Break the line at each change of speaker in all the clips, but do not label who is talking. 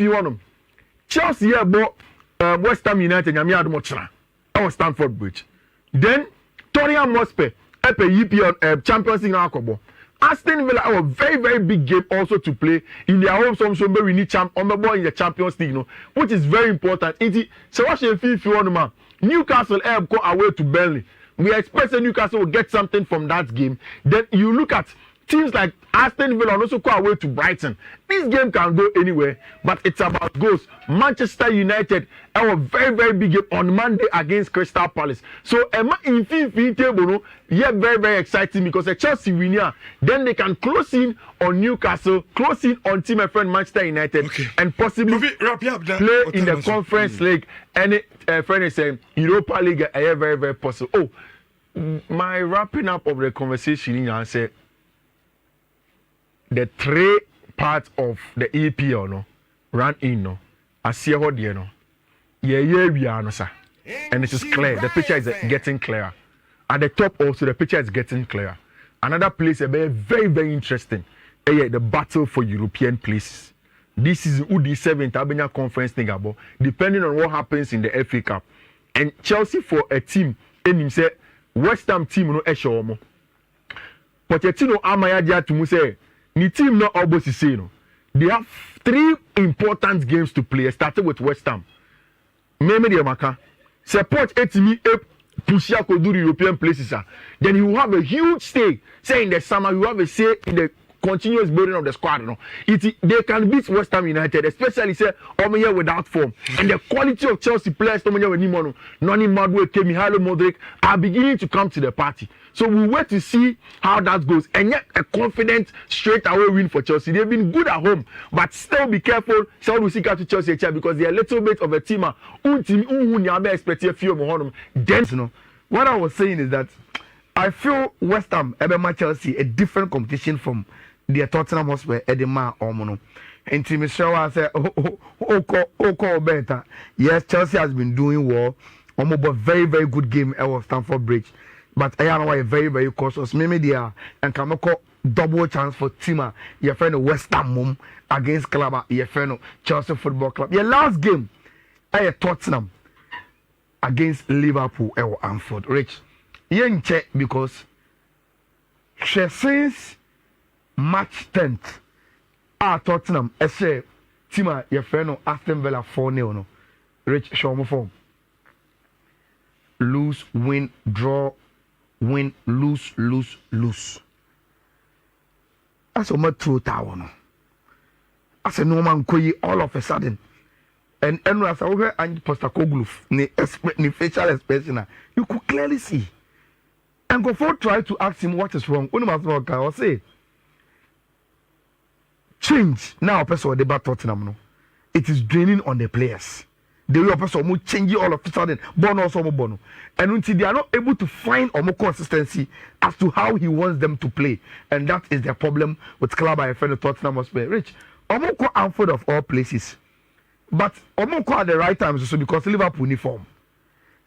one. Chelsea here bought West Ham United nyame adomochra. Our Stamford Bridge. Then Tottenham Hotspur EPL Champions League akobo. Aston Villa have a very big game also to play in their home. Some we need in the Champions League, which is very important. So what should Fiifi-Manfred? Newcastle have go away to Burnley. We expect that Newcastle will get something from that game. Then you look at teams like Aston Villa and also go away to Brighton. This game can go anywhere, but it's about goals. Manchester United have a very big game on Monday against Crystal Palace. So in Fiifi table, yeah, very exciting because a Chelsea winner, then they can close in on Newcastle, close in on team and friend Manchester United, and possibly play in the Conference League. And friend is saying Europa League, very possible. Oh, my wrapping up of the conversation, I said. The three parts of the EPL no run in no asie ho de no we are no sir, and it is clear. The picture is getting clearer. At the top also the picture is getting clearer. Another place very interesting. The battle for European places. This is UD 7th Abenya Conference thing about depending on what happens in the FA Cup. And Chelsea for a team and him say West Ham team no eshomo. Pochettino amaya dia to mu say the team not almost the same. They have 3 important games to play, starting with West Ham. Maybe the Maka support me push out to do the European places. Then you have a huge stake. Say in the summer, you have a say in the continuous building of the squad. They can beat West Ham United, especially say here without form. And the quality of Chelsea players, Noni Madueke, Mihailo Modric are beginning to come to the party. So we wait to see how that goes. And yet a confident straight away win for Chelsea. They've been good at home, but still be careful. So we see to Chelsea because they're a little bit of a team. Then
what I was saying is that I feel West Ham, Chelsea, a different competition from the Tottenham Hotspur, Edema Omono. And Team Michelle said, oh, better. Yes, Chelsea has been doing well. Almost a very good game at Stamford Bridge. But I know why very cautious. Maybe they are and can make double chance for Tima. Your friend West Ham mum against Club. Your friend Chelsea Football Club. Your last game, I Tottenham against Liverpool at Anfield. Rich, you ain't check because since March 10th, Tottenham, I say Tima, your friend Aston Villa 4-0. No, Rich, show me form. Lose, win, draw. Win, lose. That's a much true tower. No? As a no man all of a sudden. And as I over and Postacoglu, ni facial expression, you could clearly see. And go for try to ask him what is wrong. Or say change now person debate Tottenham. No? It is draining on the players. The way person will change all of a sudden, bono. And until they are not able to find or more consistency as to how he wants them to play, and that is the problem with club I friend of Tottenham Hotspur. Rich, Omoko Anfield of all places, but Omoko at the right times also because Liverpool uniform,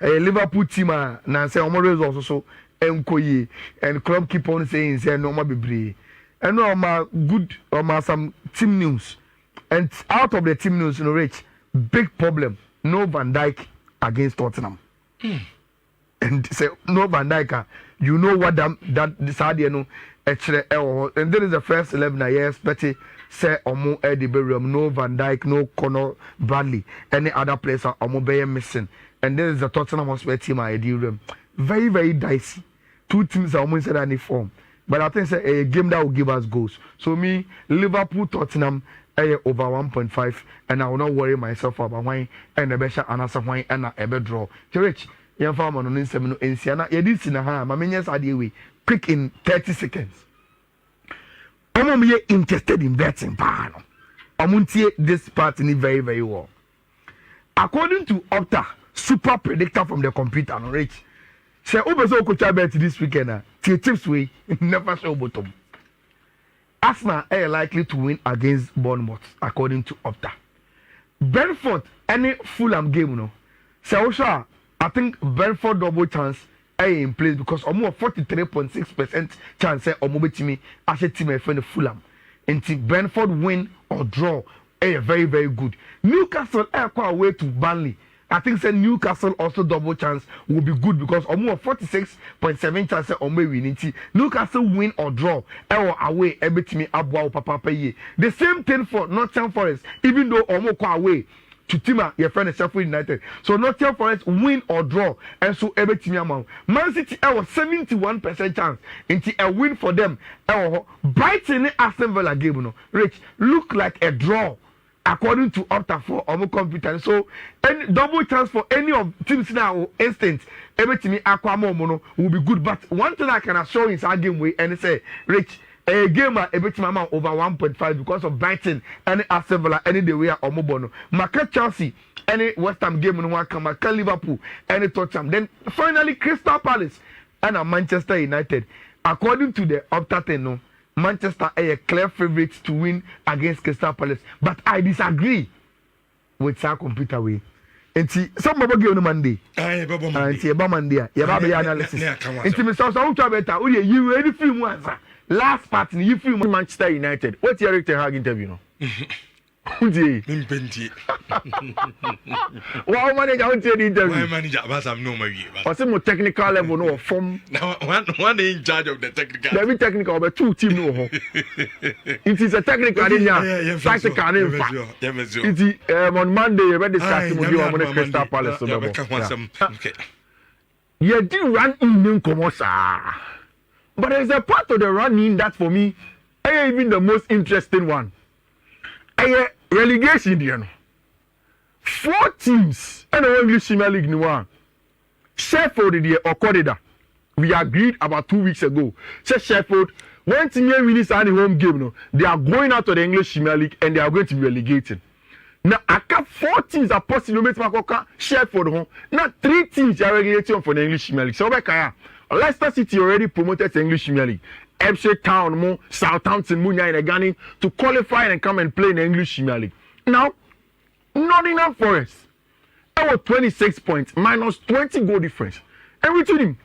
a Liverpool team now say Omoro is also Enkoye, and club keep on saying say no more be and no good or some team news, and out of the team news, Rich, big problem. No Van Dijk against Tottenham. And say no Van Dijk, you know what that decided no and there is the first 11 I expect say Omo Eddie Berrium, no Van Dijk, no Conor Bradley, any other player Omo Bay missing. And there is the Tottenham Hotspur team I do very dicey. 2 teams are almost in any form. But I think it's a game that will give us goals. So me, Liverpool, Tottenham, over 1.5, and I will not worry myself about why and the best answer why and a better draw. Rich, young farmer on Instagram in Siena, you did see my minions idea we quick in 30 seconds. I'm interested in betting, Pano. I'm this part in very well. According to Opta, super predictor from the computer, no Rich. Say, Obeso could bet this weekend, tips way, never show bottom. Arsenal are likely to win against Bournemouth, according to Opta. Brentford, any Fulham game, no. So, I think Brentford double chance are in place because almost 43.6% chance of moving to me as a team friend Fulham. And Brentford win or draw very, very good. Newcastle are away to Burnley. I think say Newcastle also double chance will be good because almost 46.7 chance on may win. Newcastle win or draw or away everything abwa papa pay. The same thing for Nottingham Forest, even though almost away to Tima, your friend is Sheffield United. So Nottingham Forest win or draw and so everything amount. Man City was 71% chance into a win for them. Brighton Aston Villa game no. Rich look like a draw. According to Opta for Omo Computer, so any double chance for any of teams now instant everything Aquamono will be good. But one thing I can assure is our game way and say, Rich, a game everything amount over 1.5 because of Brighton any Aston Villa any the way Omo Bono. Maka Chelsea any West Ham game no one come Maka Liverpool any Tottenham. Then finally Crystal Palace and Manchester United. According to the Opta 10 no. Manchester are a clear favorite to win against Crystal Palace, but I disagree with our computer way. And see, some of you on Monday. And see about Monday. You have analysis. And see, Mr. Sauta better. You any film once. Last part, you film Manchester United. What's your Eric Ten Hag interview? No.
Mimpenti.
Wow, manager, what's your interview?
My manager, but I'm no maybe.
What's the more technical level no from?
Now one in charge of the technical.
Very technical, but two team no. It is a technical, tactical. It is on Monday. You ready discussing with you on the Crystal Palace.
Okay.
You did run in Komosa, but there's a part of the running that for me, even the most interesting one. Relegation, you know. 4 teams and the English Premier League no one. Sheffield or Corridor. We agreed about 2 weeks ago. Say Sheffield, when team wins any home game, no, they are going out of the English Premier League and they are going to be relegated. Now, I got 4 teams are possible to make Sheffield home. Now 3 teams are relegated for the English Premier League. So Leicester City already promoted the English Premier League. Epsom Town, mo, Southampton, Munya in the Ghana to qualify and come and play in the English Premier League. Now, Nottingham Forest, our 26 points minus 20 goal difference. And we told him,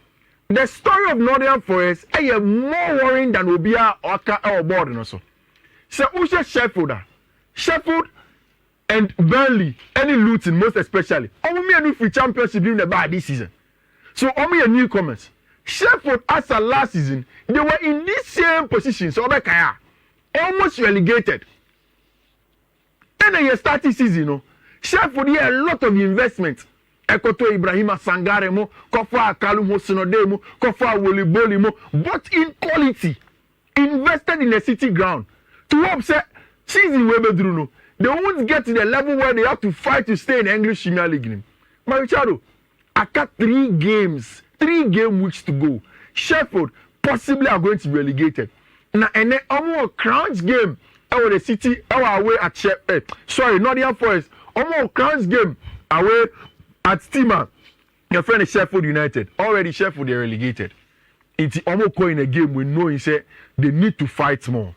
the story of Nottingham Forest is more worrying than Obia or board also. So, who's Sheffield and Burnley, any Luton most especially. Only a new free championship in the bar this season. So, only a newcomers. Sheffield, as a last season, they were in this same position. So, almost relegated. And then you start this season, you know, Sheffield had a lot of investment. Ekoto Ibrahima Sangare mo, Kofa Akalu mo, Sinode mo, Kofa Woliboli mo, but in quality, invested in the city ground. To upset season where they won't get to the level where they have to fight to stay in the English Premier League. Marichado, I got 3 games. 3 game weeks to go. Sheffield possibly are going to be relegated. Now, and then our Crowns game, our the City, our away at Nottingham Forest, our Crowns game away at Stima. Your friend is Sheffield United. Already Sheffield they relegated. It's almost going a game we know he said they need to fight more.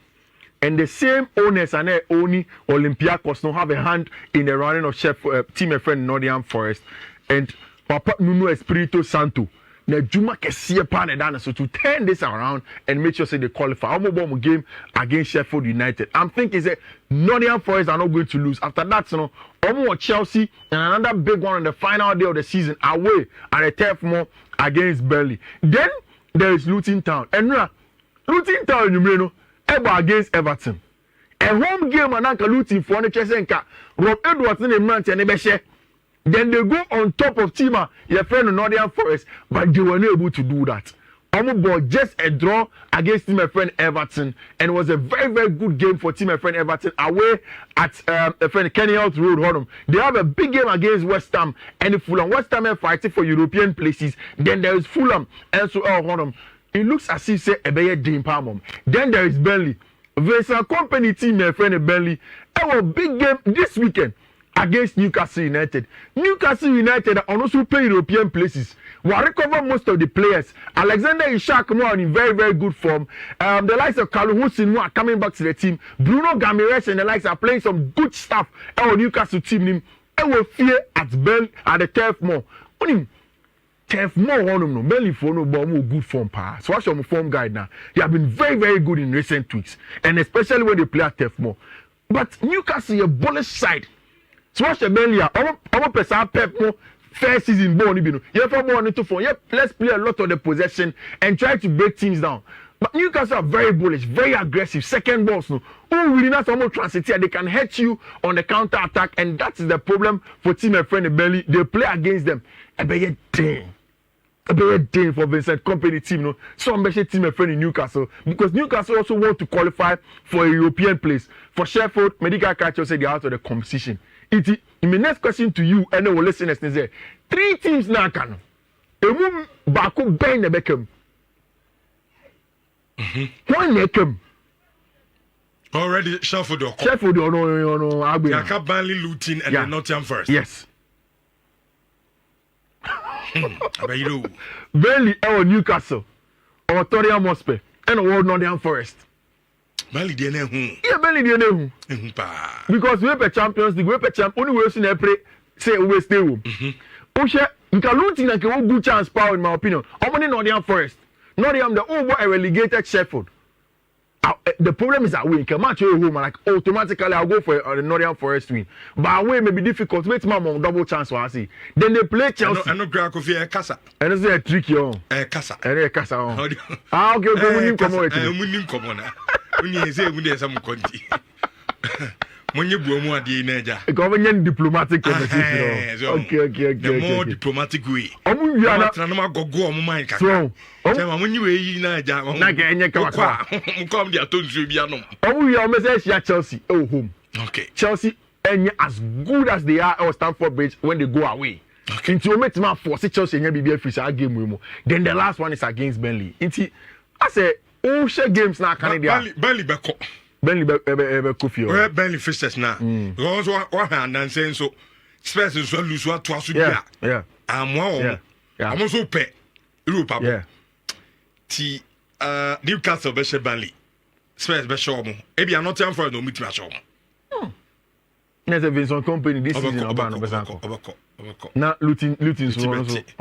And the same owners and only Olympiacos now have a hand in the running of Sheffield team friend Nottingham Forest and Papa Nuno Espirito Santo. Na Juma Kessie Panedana so to turn this around and make sure say they qualify. I'm game against Sheffield United. I'm thinking that Nottingham Forest are not going to lose. After that, you know, Chelsea and another big one on the final day of the season away at a turf more against Burnley. Then there is Luton Town. And Luton Town, you know, against Everton. A home game and Uncle Luton for the Rob Edwards in the month and the then they go on top of Tima, your friend in Nottingham Forest, but they were not able to do that. Almost just a draw against my friend Everton, and it was a very, very good game for my friend Everton away at a friend Kenny House Road. Honum. They have a big game against West Ham and Fulham. West Ham are fighting for European places. Then there is Fulham and so on. It looks as if say a better dream palm. Then there is Burnley. There's a company team, my friend Burnley. Our big game this weekend against Newcastle United. Newcastle United are also playing European places. We recover most of the players. Alexander Ishak more in very, very good form. The likes of Kalu Hussein are coming back to the team. Bruno Gamires and the likes are playing some good stuff. Our Newcastle team, and we fear at the turf more. Turf more on no Burnley for no good form pass. So what's your form guide now? They have been very, very good in recent weeks, and especially when they play at turf more.
But Newcastle a bullish side. So what's the Burnley? Our person Pep more first season born. You know, you have more to phone. Yeah, let's play a lot of the possession and try to break teams down. But Newcastle are very bullish, very aggressive. Second balls, no. Oh, really not almost transit here. They can hurt you on the counter attack, and that is the problem for team and friend Burnley. They play against them. I bet you damn. A very day for Vincent Company team, no. Some better team and friend in Newcastle because Newcastle also want to qualify for a European place. For Sheffield, medical catcher said they're out of the competition. My next question to you and the listeners is there. 3 teams now can. Emu Baku Ben the Beckham. One Beckham.
Already Sheffield or
no.
Yaka Burnley, Luton, and then Nottingham first.
Yes.
Burnley
or Newcastle or Tottenham Hotspur and or Nottingham Forest.
Burnley dey na hu.
Yeah, Burnley dey na hu. Because we have Champions League, we have champ. Only way in play say we stay home. Oshe, you can Luton and can good chance power in my opinion. How many Nottingham Forest? Nottingham the over a relegated Sheffield. The problem is that we can match your home like automatically I'll go for the Nottingham Forest win. But away may be difficult. Wait, my mom double chance for us. Then they play Chelsea.
I know Krakow Kasa.
And it's a tricky on.
Kasa.
And Kasa on. Ah, okay, we come on.
We need come on. We say we need some conti. When you go more the
government diplomatic conversation. Okay.
The more diplomatic way.
We are not
go on my mind.
So,
when you in Niger, come the Atonsu Biano.
We are message Chelsea. Oh, home.
Okay.
Chelsea as good as they are at Stamford Bridge when they go away.
Okay.
Into make man force Chelsea and BBL free game with. Then the last one is against Burnley. I say all share games now Canada.
Burnley Beko.
Burnley Kofi.
Where Burnley fishes now. Because what and saying so Spurs is lose what twice.
Yeah.
I'm one. I'm also pay. Europe.
Yeah.
Newcastle be Burnley. Spurs be show mo. Ebi I'm not time for no meet me show mo.
There's a Vincent Company this season about Now Luton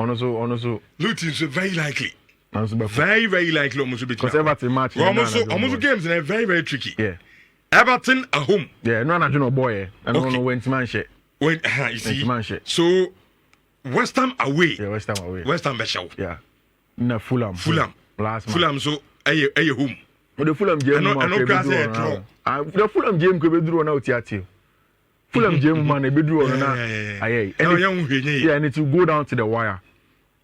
also.
Luton is very likely. Very, very likely almost be
because Everton match.
Almost games and very, very tricky.
Yeah.
Everton at home.
Yeah, no boy. I don't know when to man shit.
When you see. So West Ham away.
Yeah, West Ham away.
West Ham be show.
Yeah. No Fulham. Last match.
Fulham so aye home.
The Fulham game.
I know grass draw.
The Fulham game could be drawn out here. Fulham game man be drawn now. Aye. Yeah, and it will go down to the wire.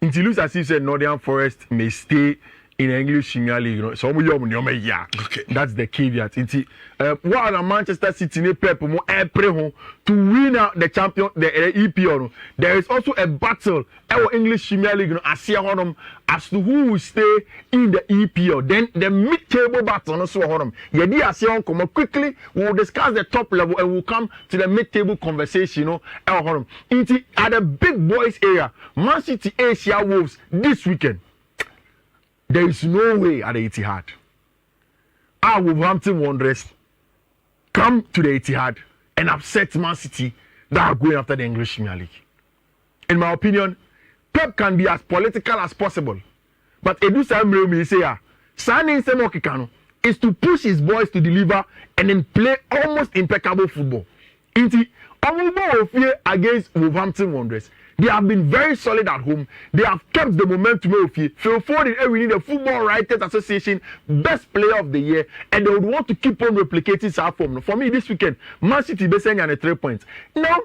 Until lose as if said Nottingham Forest may stay in the English Premier League, you know. So
okay.
That's the caveat. What are Manchester City ne Pep mo to win out the champion the EPL. There is also a battle our English Premier League, you know, as to who will stay in the EPL. Then the mid-table battle also honum. Yedi Asia come quickly. We'll discuss the top level and we'll come to the mid-table conversation, you know. At the big boys area, Man City Asia Wolves this weekend. There is no way at the Etihad. Our Wolverhampton Wanderers come to the Etihad and upset Man City that are going after the English Premier League. In my opinion, Pep can be as political as possible. But Edu Samre say, signing Semokikano is to push his boys to deliver and then play almost impeccable football. Against Wolverhampton Wanderers. They have been very solid at home. They have kept the momentum of Phil Foden, we need the Football Writers Association Best Player of the Year, and they would want to keep on replicating that form. For me, this weekend, Man City basing on 3 points. Now,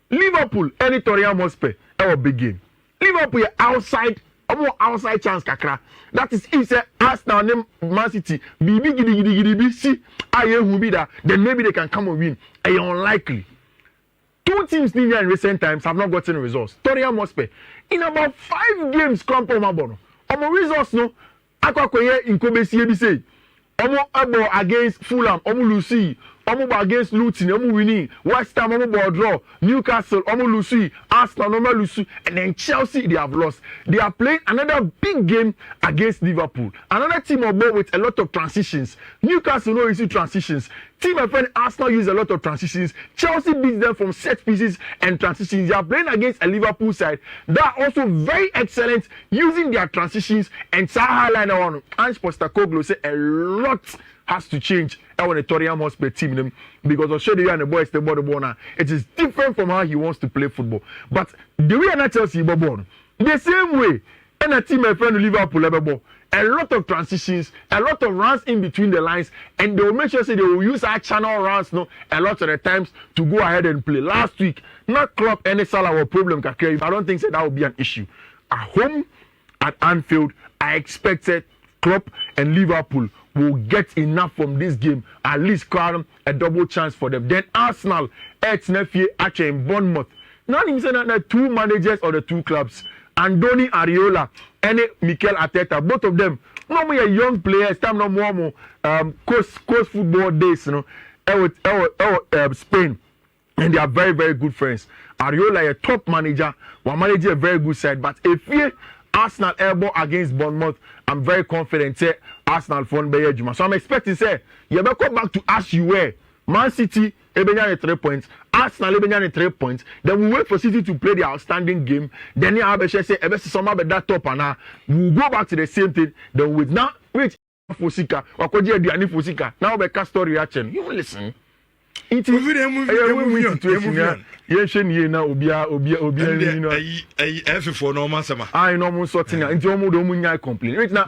Liverpool, any Tottenham Hotspur, our big game. Liverpool outside, a more outside chance, kakra. That is if say Arsenal name Man City, then maybe they can come and win. And unlikely. 2 teams in recent times have not gotten results. Tottenham Hotspur in about 5 games come from Abono. Omo results no. Akwakoye in Kobesi ebise. Omo abo against Fulham. Omo Lucy. Omo against Luton. Omo winning. West Ham omo ball draw. Newcastle omo Lucy. Arsenal omo Lucy. And then Chelsea they have lost. They are playing another big game against Liverpool. Another team of ball with a lot of transitions. Newcastle no easy transitions. Team my friend Arsenal use a lot of transitions. Chelsea beats them from set pieces and transitions. They are playing against a Liverpool side that are also very excellent using their transitions and Saha line on. Ange Postecoglou say a lot has to change when the Tottenham Hotspur team because Oshodi and the boys the ball now. It is different from how he wants to play football. But the way I Chelsea ball, the same way, and a team my friend Liverpool ball. A lot of transitions, a lot of runs in between the lines, and they will make sure they will use our channel runs a lot of the times to go ahead and play. Last week, not Klopp any Salah were problem. I don't think that will be an issue. At home, at Anfield, I expected Klopp and Liverpool will get enough from this game, at least crown a double chance for them. Then Arsenal, ex-Nephew, actually in Bournemouth. Not even saying that the two managers or the two clubs, Andoni Areola and Mikel Arteta, both of them, no more young players, time no more coast football days, Spain, and they are very, very good friends. Areola, a top manager, will manage a very good side, but if you Arsenal elbow against Bournemouth, I'm very confident say Arsenal phone by Juma. So I'm expecting say you better come back to as you were. Man City, Ebenya 3 points. Arsenal, Ebenya 3 points. Then we wait for City to play the outstanding game. Then you have a say, Ebesi Soma be that top and now we'll go back to the same thing. Then with now, wait, Fosika, or Koji Diani Fosika. Now be cast reaction. You will listen. It is a situation. Yes, she na obia.
Every for normal summer.
I know sorting. Into omu do munya complain. Right now,